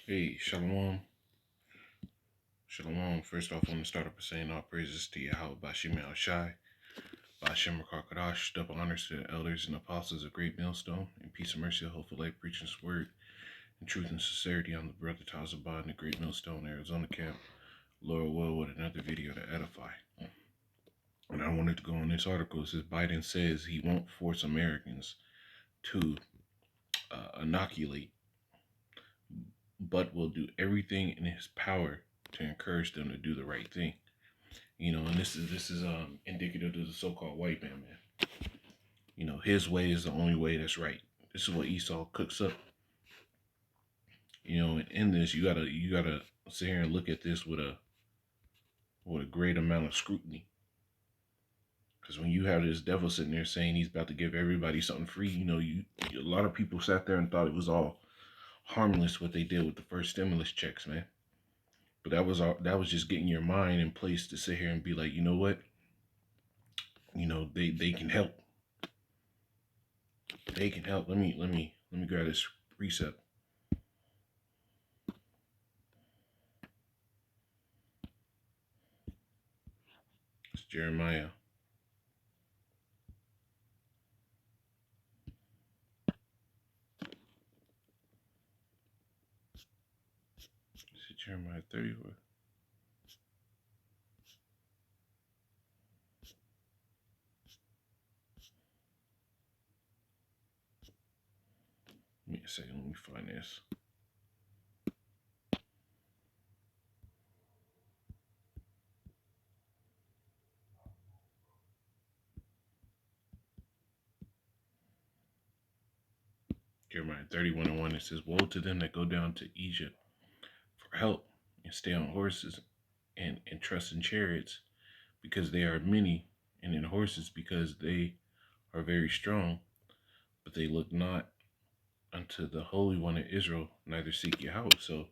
Hey, Shalom. Shalom. First off, I want to start off by saying all praises to Yahweh Bashim Al Shai, Bashem Rakakadash, double honors to the elders and apostles of Great Millstone, and peace and mercy, hopeful life, preaching His word, and truth and sincerity on the brother Tazabah in the Great Millstone, Arizona camp. Lord will with another video to edify. And I wanted to go on this article. It says Biden says he won't force Americans to inoculate, but will do everything in his power to encourage them to do the right thing. And this is indicative of the so-called white man. His way is the only way that's right. This is what Esau cooks up. And in this, you gotta sit here and look at this with a great amount of scrutiny. Because when you have this devil sitting there saying he's about to give everybody something free, a lot of people sat there and thought it was all harmless what they did with the first stimulus checks, man. But that was just getting your mind in place to sit here and be like, you know what? They can help. They can help. Let me grab this precept. It's Jeremiah. Is it Jeremiah 30? Give me a second. Let me find this. Jeremiah 31:1. It says, woe to them that go down to Egypt for help and stay on horses and trust in chariots because they are many, and in horses because they are very strong, but they look not unto the Holy One of Israel, neither seek Yahweh. So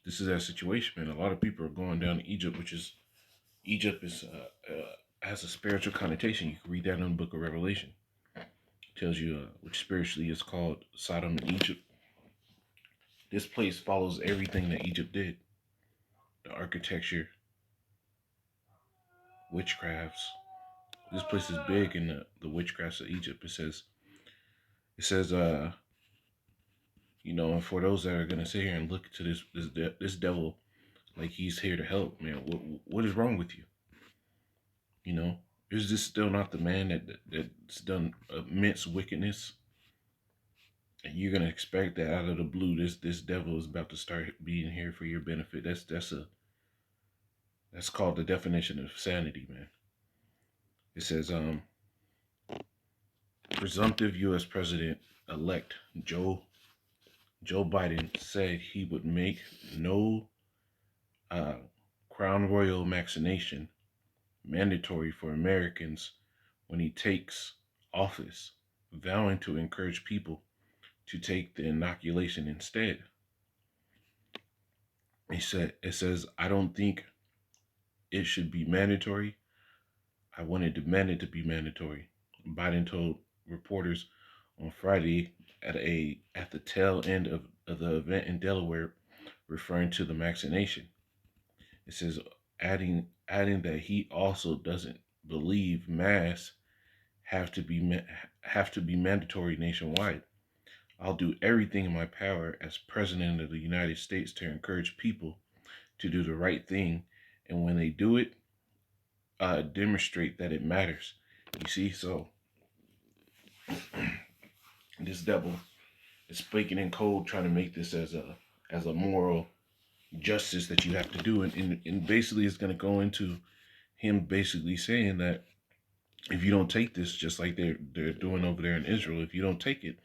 this is that situation, man. A lot of people are going down to Egypt, which is Egypt is has a spiritual connotation. You can read that in the book of Revelation. It tells you which spiritually is called Sodom and Egypt. This place follows everything that Egypt did. The architecture, witchcrafts. This place is big in the witchcrafts of Egypt. It says, and for those that are gonna sit here and look to this devil like he's here to help, man, what is wrong with you? Is this still not the man that's done immense wickedness? And you're gonna expect that out of the blue, this devil is about to start being here for your benefit. That's called the definition of sanity, man. It says, presumptive U.S. President elect Joe Biden said he would make no crown royal vaccination mandatory for Americans when he takes office, vowing to encourage people to take the inoculation instead. It says, I don't think it should be mandatory. I wanted to demand it to be mandatory. Biden told reporters on Friday at the tail end of the event in Delaware, referring to the vaccination. It says, adding that he also doesn't believe masks have to be mandatory nationwide. I'll do everything in my power as president of the United States to encourage people to do the right thing, and when they do it, demonstrate that it matters. You see, so this devil is speaking in code, trying to make this as a moral justice that you have to do, and basically it's going to go into him basically saying that if you don't take this, just like they're doing over there in Israel, if you don't take it,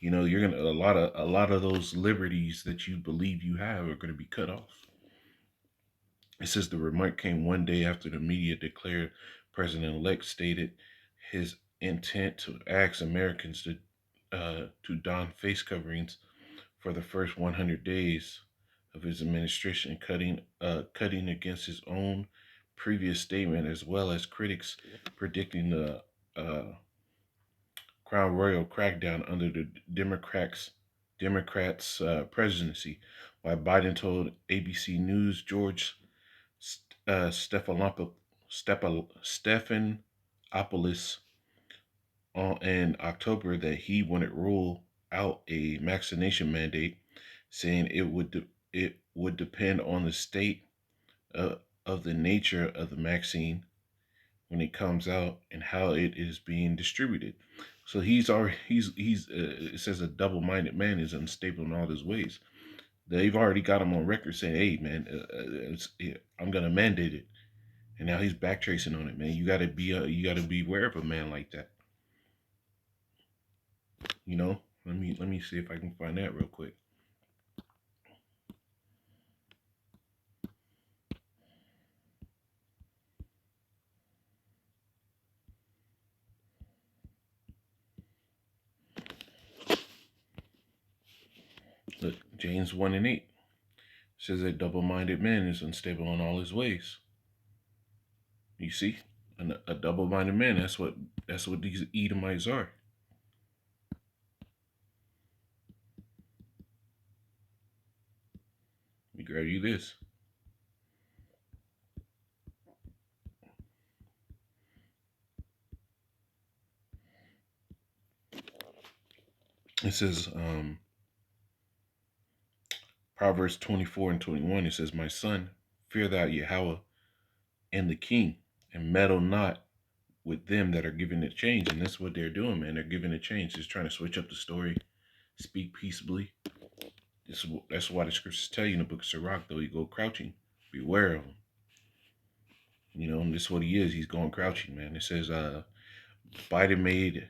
you're gonna a lot of those liberties that you believe you have are going to be cut off. It says the remark came one day after the media declared President-elect stated his intent to ask Americans to don face coverings for the first 100 days of his administration, cutting against his own previous statement, as well as critics predicting the Crown Royal crackdown under the Democrats' presidency. Why Biden told ABC News George Stephanopoulos in October that he wouldn't rule out a vaccination mandate, saying it would depend on the state uh, of the nature of the vaccine when it comes out and how it is being distributed. So he's already he's it says a double-minded man is unstable in all his ways. They've already got him on record saying, "Hey, man, I'm gonna mandate it," and now he's backtracing on it, man. You gotta be aware of a man like that. You know, let me see if I can find that real quick. Look, James 1:8 says a double-minded man is unstable in all his ways. You see, a double-minded man. That's what these Edomites are. Let me grab you this. It says Proverbs 24:21. It says, "My son, fear thou Yahweh and the King, and meddle not with them that are giving it change." And that's what they're doing, man. They're giving it change. Just trying to switch up the story, speak peaceably. That's why the scriptures tell you in the book of Sirach, though you go crouching, beware of him. You know, and this is what he is. He's going crouching, man. It says, Biden made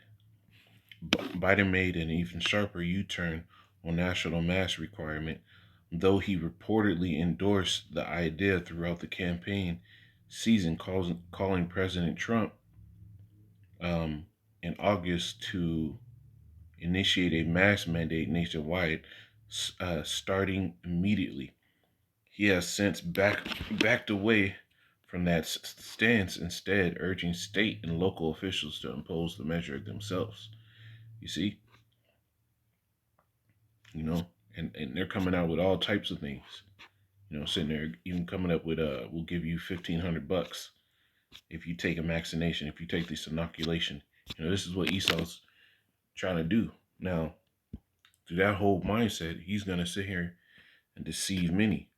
Biden made an even sharper U-turn on national mask requirement, though he reportedly endorsed the idea throughout the campaign season, calling President Trump um, in August to initiate a mask mandate nationwide, starting immediately. He has since backed away from that stance, instead urging state and local officials to impose the measure themselves. You see, you know, and they're coming out with all types of things. You know, sitting there even coming up with we'll give you $1,500 if you take a vaccination, if you take this inoculation. You know, this is what Esau's trying to do. Now, through that whole mindset, he's gonna sit here and deceive many.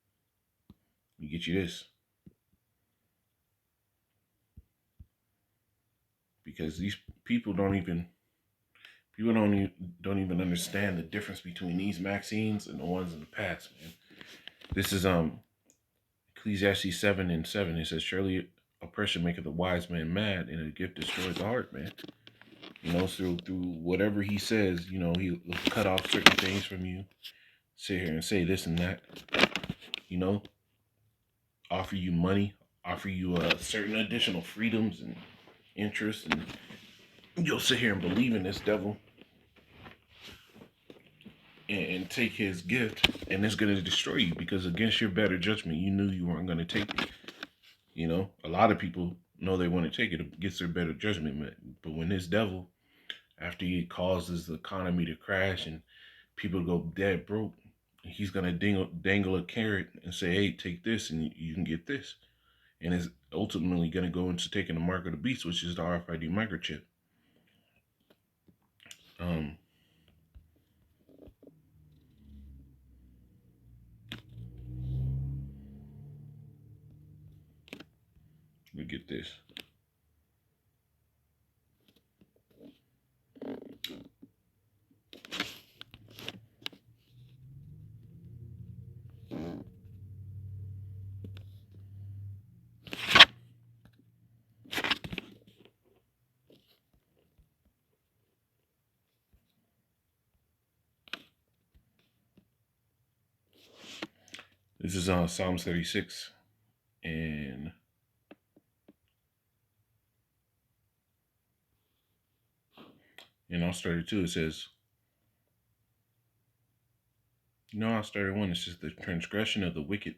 You get you this. Because these people don't even understand the difference between these vaccines and the ones in the past, man. This is Ecclesiastes 7:7. It says, "Surely oppression maketh the wise man mad, and a gift destroys the heart," man. You know, through whatever he says, you know, he'll cut off certain things from you, sit here and say this and that, you know, offer you money, offer you certain additional freedoms and interests, and you'll sit here and believe in this devil and take his gift, and it's going to destroy you because against your better judgment, you knew you weren't going to take it. You know, a lot of people know they want to take it against their better judgment, but when this devil, after he causes the economy to crash and people go dead broke, he's going to dangle a carrot and say, "Hey, take this and you can get this." And is ultimately going to go into taking the mark of the beast, which is the RFID microchip. Um, we get this. This is on Psalms 36 and in Psalms 32 it says, Psalms 31 it says, "The transgression of the wicked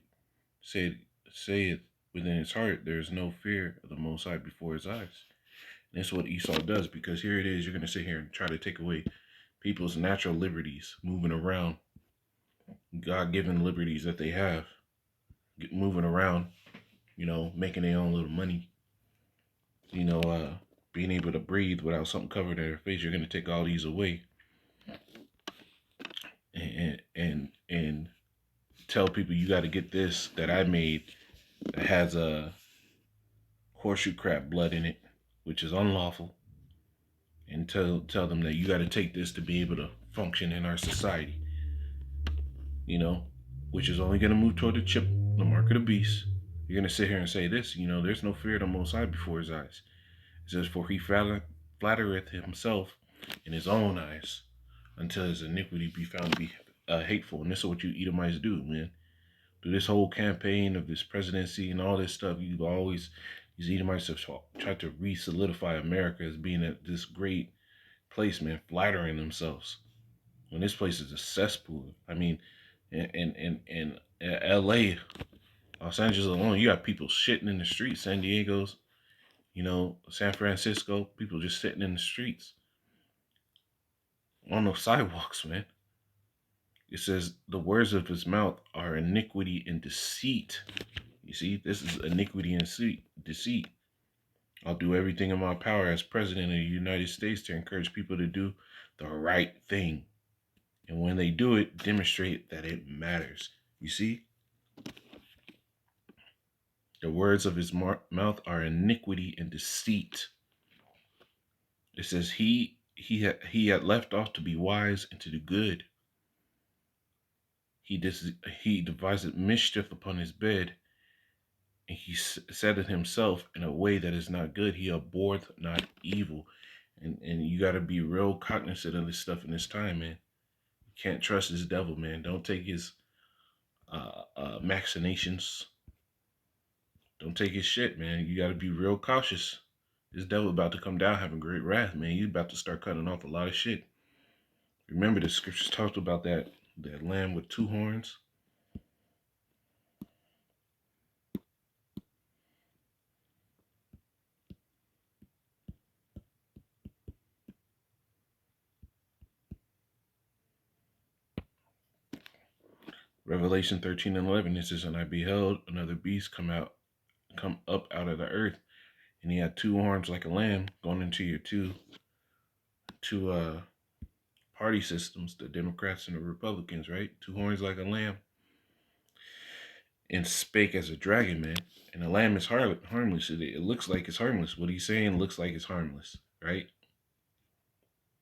saith within his heart, there is no fear of the Most High before his eyes." And that's what Esau does, because here it is, you're going to sit here and try to take away people's natural liberties, moving around, God-given liberties that they have, moving around, making their own little money, you know, being able to breathe without something covered in their face. You're gonna take all these away and tell people you got to get this that I made that has a horseshoe crab blood in it, which is unlawful, and tell them that you got to take this to be able to function in our society. You know, which is only going to move toward the chip, the mark of the beast. You're going to sit here and say this, there's no fear of the Most High before his eyes. It says, for he flattereth himself in his own eyes until his iniquity be found to be hateful. And this is what you Edomites do, man. Through this whole campaign of this presidency and all this stuff, these Edomites have tried to re-solidify America as being at this great place, man, flattering themselves. When this place is a cesspool. I mean, in LA, Los Angeles alone, you got people shitting in the streets. San Diego's, San Francisco, people just sitting in the streets on those sidewalks, man. It says the words of his mouth are iniquity and deceit. You see, this is iniquity and deceit. I'll do everything in my power as president of the United States to encourage people to do the right thing. And when they do it, demonstrate that it matters. You see? The words of his mouth are iniquity and deceit. It says he had left off to be wise and to do good. He devised mischief upon his bed, and he said it himself in a way that is not good. He abhorreth not evil. And you got to be real cognizant of this stuff in this time, man. You can't trust this devil, man. Don't take his machinations. Don't take his shit, man. You got to be real cautious. This devil about to come down having great wrath, man. You about to start cutting off a lot of shit. Remember, the scriptures talked about that lamb with 2 horns. Revelation 13:11, it says, and I beheld another beast come up out of the earth, and he had 2 horns like a lamb. Going into your two party systems, the Democrats and the Republicans, right? 2 horns like a lamb, and spake as a dragon, man. And the lamb is harmless. It looks like it's harmless. What he's saying looks like it's harmless, right?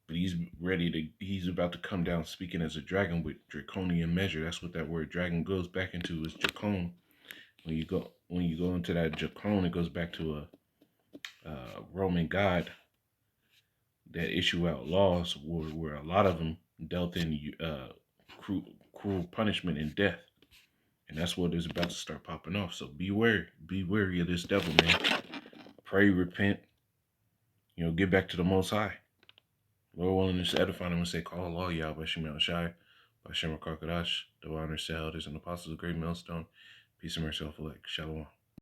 But he's about to come down speaking as a dragon with draconian measure. That's what that word dragon goes back into, is dracon. When you go into that dracon, it goes back to a Roman god that issue out laws where a lot of them dealt in cruel punishment and death. And that's what is about to start popping off. So be wary of this devil, man. Pray, repent, get back to the Most High. Lord willing, to edify them and say, call Allah, Yahweh, Shemel Shai, Bashem Karkadash, the honor elders and apostles of great millstone. Peace and mercy, elect. Shalom.